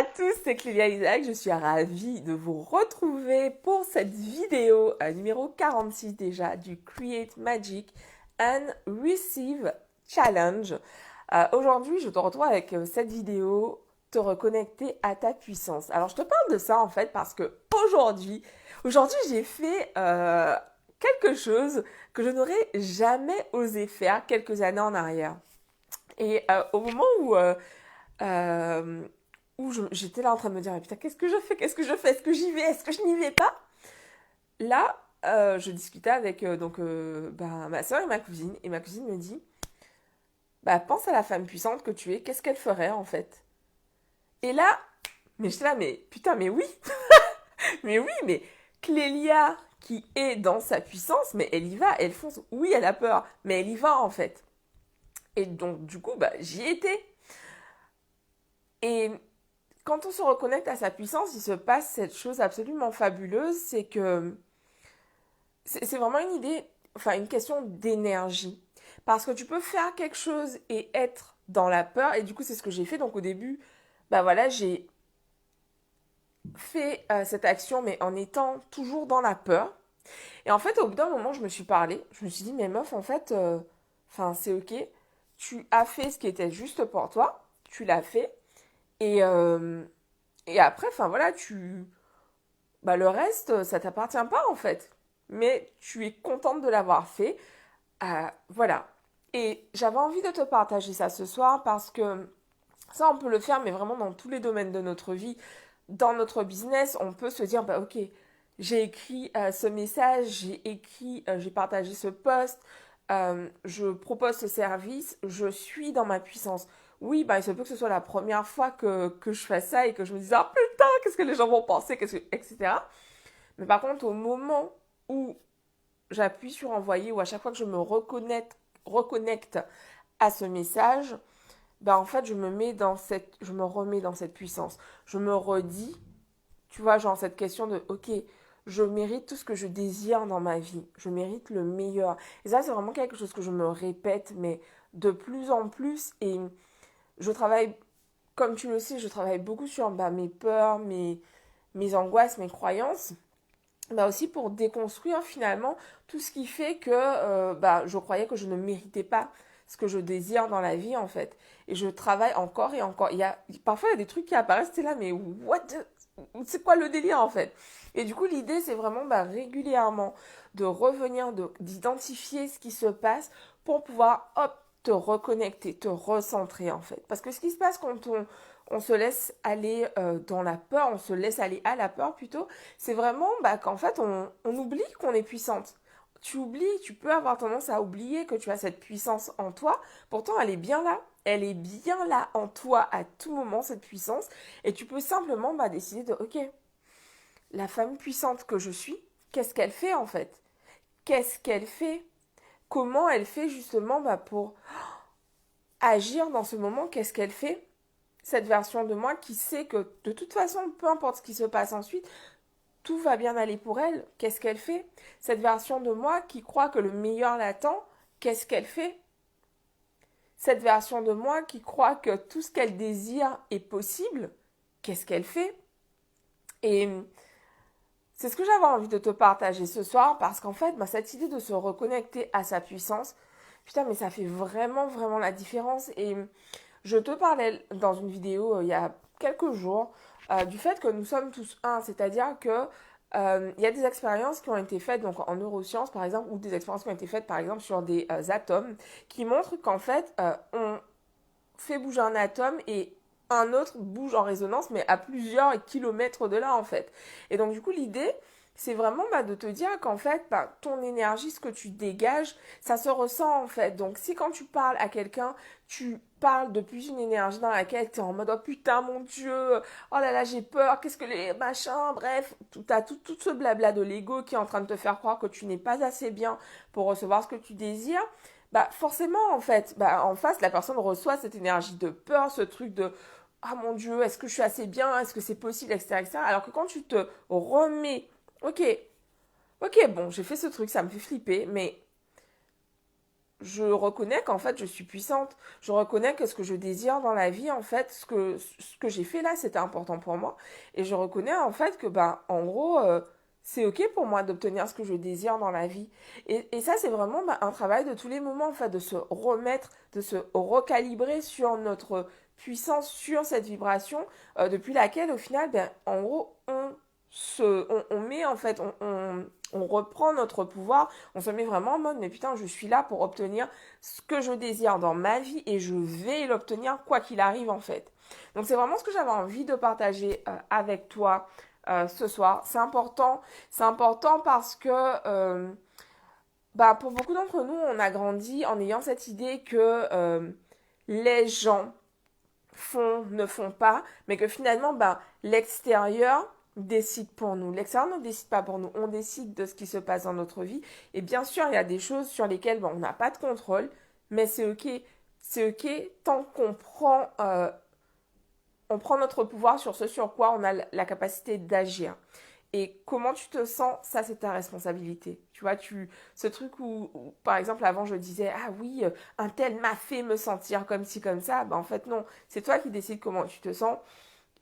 À tous, c'est Clélia Isaac, je suis ravie de vous retrouver pour cette vidéo numéro 46 déjà du Create Magic and Receive Challenge. Aujourd'hui, je te retrouve avec cette vidéo, te reconnecter à ta puissance. Alors, je te parle de ça en fait parce que aujourd'hui j'ai fait quelque chose que je n'aurais jamais osé faire quelques années en arrière. Et au moment euh, où j'étais là en train de me dire, putain, qu'est-ce que je fais? Qu'est-ce que je fais? Est-ce que j'y vais? Est-ce que je n'y vais pas? Là, je discutais avec ma soeur et ma cousine. Et ma cousine me dit, bah, pense à la femme puissante que tu es. Qu'est-ce qu'elle ferait, en fait? Et là, mais j'étais là, mais putain, mais oui! Mais oui, mais Clélia, qui est dans sa puissance, mais elle y va, elle fonce. Oui, elle a peur, mais elle y va, en fait. Et donc, du coup, bah, j'y étais. Et quand on se reconnecte à sa puissance, il se passe cette chose absolument fabuleuse, c'est que c'est vraiment une idée, enfin une question d'énergie. Parce que tu peux faire quelque chose et être dans la peur, et du coup c'est ce que j'ai fait. Donc au début, bah voilà, j'ai fait cette action, mais en étant toujours dans la peur. Et en fait, au bout d'un moment, je me suis parlé, je me suis dit, mais meuf, en fait, enfin c'est ok, tu as fait ce qui était juste pour toi, tu l'as fait, et, euh, et après, enfin voilà, bah, le reste, ça t'appartient pas en fait. Mais tu es contente de l'avoir fait. Voilà. Et j'avais envie de te partager ça ce soir parce que ça, on peut le faire, mais vraiment dans tous les domaines de notre vie. Dans notre business, on peut se dire, bah ok, j'ai écrit ce message, j'ai partagé ce post, je propose ce service, je suis dans ma puissance. Oui, bah, il se peut que ce soit la première fois que je fais ça et que je me dise, ah putain, qu'est-ce que les gens vont penser, etc. Mais par contre, au moment où j'appuie sur envoyer ou à chaque fois que je me reconnecte à ce message, ben en fait, je me remets dans cette puissance. Je me redis, tu vois, genre cette question de, ok, je mérite tout ce que je désire dans ma vie. Je mérite le meilleur. Et ça, c'est vraiment quelque chose que je me répète, mais de plus en plus. Et je travaille, comme tu le sais, je travaille beaucoup sur mes peurs, mes angoisses, mes croyances. Bah aussi pour déconstruire finalement tout ce qui fait que je croyais que je ne méritais pas ce que je désire dans la vie en fait. Et je travaille encore et encore. Parfois il y a des trucs qui apparaissent, t'es là, mais c'est quoi le délire en fait? Et du coup l'idée c'est vraiment régulièrement de revenir, d'identifier ce qui se passe pour pouvoir hop te reconnecter, te recentrer en fait. Parce que ce qui se passe quand on se laisse aller dans la peur, on se laisse aller à la peur plutôt, c'est vraiment qu'en fait, on oublie qu'on est puissante. Tu oublies, tu peux avoir tendance à oublier que tu as cette puissance en toi. Pourtant, elle est bien là. Elle est bien là en toi à tout moment, cette puissance. Et tu peux simplement décider de, ok, la femme puissante que je suis, qu'est-ce qu'elle fait en fait? Qu'est-ce qu'elle fait? Comment elle fait justement pour agir dans ce moment? Qu'est-ce qu'elle fait? Cette version de moi qui sait que de toute façon, peu importe ce qui se passe ensuite, tout va bien aller pour elle, qu'est-ce qu'elle fait? Cette version de moi qui croit que le meilleur l'attend, qu'est-ce qu'elle fait? Cette version de moi qui croit que tout ce qu'elle désire est possible, qu'est-ce qu'elle fait? Et c'est ce que j'avais envie de te partager ce soir parce qu'en fait, cette idée de se reconnecter à sa puissance, putain, mais ça fait vraiment, vraiment la différence. Et je te parlais dans une vidéo il y a quelques jours du fait que nous sommes tous un, c'est-à-dire que il y a des expériences qui ont été faites donc en neurosciences par exemple ou des expériences qui ont été faites par exemple sur des atomes qui montrent qu'en fait on fait bouger un atome et un autre bouge en résonance mais à plusieurs kilomètres de là en fait. Et donc du coup l'idée c'est vraiment de te dire qu'en fait ton énergie, ce que tu dégages, ça se ressent en fait. Donc si quand tu parles à quelqu'un, tu parles depuis une énergie dans laquelle tu es en mode oh putain mon dieu, oh là là j'ai peur, qu'est-ce que les machins, bref, t'as tout ce blabla de l'ego qui est en train de te faire croire que tu n'es pas assez bien pour recevoir ce que tu désires, forcément en fait, en face la personne reçoit cette énergie de peur, ce truc de ah mon dieu, est-ce que je suis assez bien, est-ce que c'est possible, etc., etc. Alors que quand tu te remets, ok, ok, bon, j'ai fait ce truc, ça me fait flipper, mais je reconnais qu'en fait, je suis puissante. Je reconnais que ce que je désire dans la vie, en fait, ce que j'ai fait là, c'était important pour moi. Et je reconnais, en fait, que, ben, en gros, c'est OK pour moi d'obtenir ce que je désire dans la vie. Et ça, c'est vraiment ben, un travail de tous les moments, en fait, de se remettre, de se recalibrer sur notre puissance, sur cette vibration, depuis laquelle, au final, ben, en gros, on met, en fait, on reprend notre pouvoir, on se met vraiment en mode, mais putain, je suis là pour obtenir ce que je désire dans ma vie et je vais l'obtenir quoi qu'il arrive, en fait. Donc, c'est vraiment ce que j'avais envie de partager avec toi ce soir. C'est important parce que bah, pour beaucoup d'entre nous, on a grandi en ayant cette idée que les gens ne font pas, mais que finalement, bah, l'extérieur décide pour nous. L'extérieur ne décide pas pour nous. On décide de ce qui se passe dans notre vie. Et bien sûr, il y a des choses sur lesquelles bon, on n'a pas de contrôle, mais c'est OK. C'est OK tant qu'on on prend notre pouvoir sur ce sur quoi on a la capacité d'agir. Et comment tu te sens, ça c'est ta responsabilité. Tu vois, ce truc où, par exemple, avant je disais, ah oui, un tel m'a fait me sentir comme ci, comme ça. Ben, en fait, non. C'est toi qui décides comment tu te sens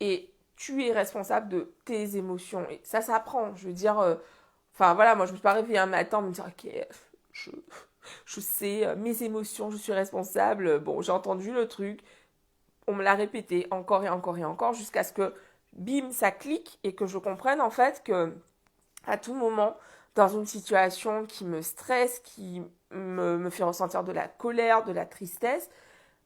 et tu es responsable de tes émotions. Et ça s'apprend. Je veux dire, enfin voilà, moi je me suis pas réveillée un matin me dire, ok, je, je sais mes émotions, je suis responsable. Bon, j'ai entendu le truc, on me l'a répété encore et encore et encore jusqu'à ce que bim, ça clique et que je comprenne en fait que à tout moment, dans une situation qui me stresse, qui me fait ressentir de la colère, de la tristesse,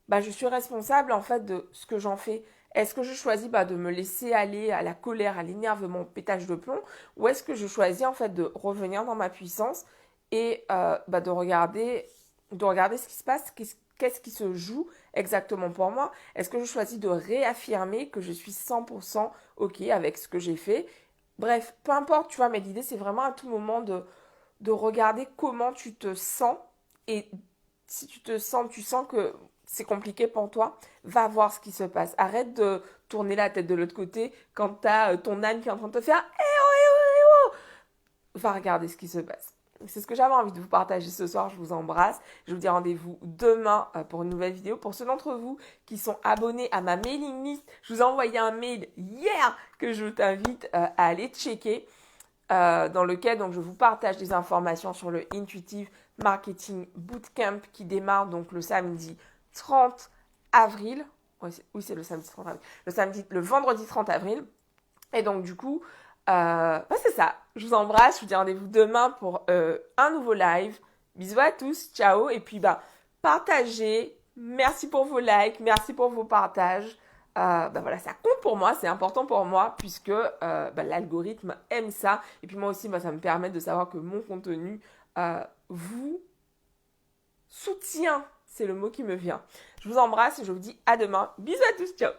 bah, je suis responsable en fait de ce que j'en fais. Est-ce que je choisis bah, de me laisser aller à la colère, à l'énervement, au pétage de plomb, ou est-ce que je choisis en fait de revenir dans ma puissance et bah, de regarder ce qui se passe, qu'est-ce qui se joue exactement pour moi. Est-ce que je choisis de réaffirmer que je suis 100% OK avec ce que j'ai fait. Bref, peu importe, tu vois, mais l'idée c'est vraiment à tout moment de regarder comment tu te sens et si tu sens que c'est compliqué pour toi, va voir ce qui se passe. Arrête de tourner la tête de l'autre côté quand t'as ton âme qui est en train de te faire eh oh, eh oh, eh oh. Va regarder ce qui se passe. C'est ce que j'avais envie de vous partager ce soir. Je vous embrasse. Je vous dis rendez-vous demain pour une nouvelle vidéo. Pour ceux d'entre vous qui sont abonnés à ma mailing list, je vous ai envoyé un mail hier que je t'invite à aller checker. Dans lequel donc, je vous partage des informations sur le Intuitive Marketing Bootcamp qui démarre donc le samedi 30 avril. Oui, c'est le samedi 30 avril. Le vendredi 30 avril. Et donc, du coup, bah, c'est ça. Je vous embrasse. Je vous dis rendez-vous demain pour un nouveau live. Bisous à tous. Ciao. Et puis, bah, partagez. Merci pour vos likes. Merci pour vos partages. Bah voilà, ça compte pour moi, c'est important pour moi puisque bah, l'algorithme aime ça. Et puis moi aussi, bah, ça me permet de savoir que mon contenu vous soutient. C'est le mot qui me vient. Je vous embrasse et je vous dis à demain. Bisous à tous, ciao.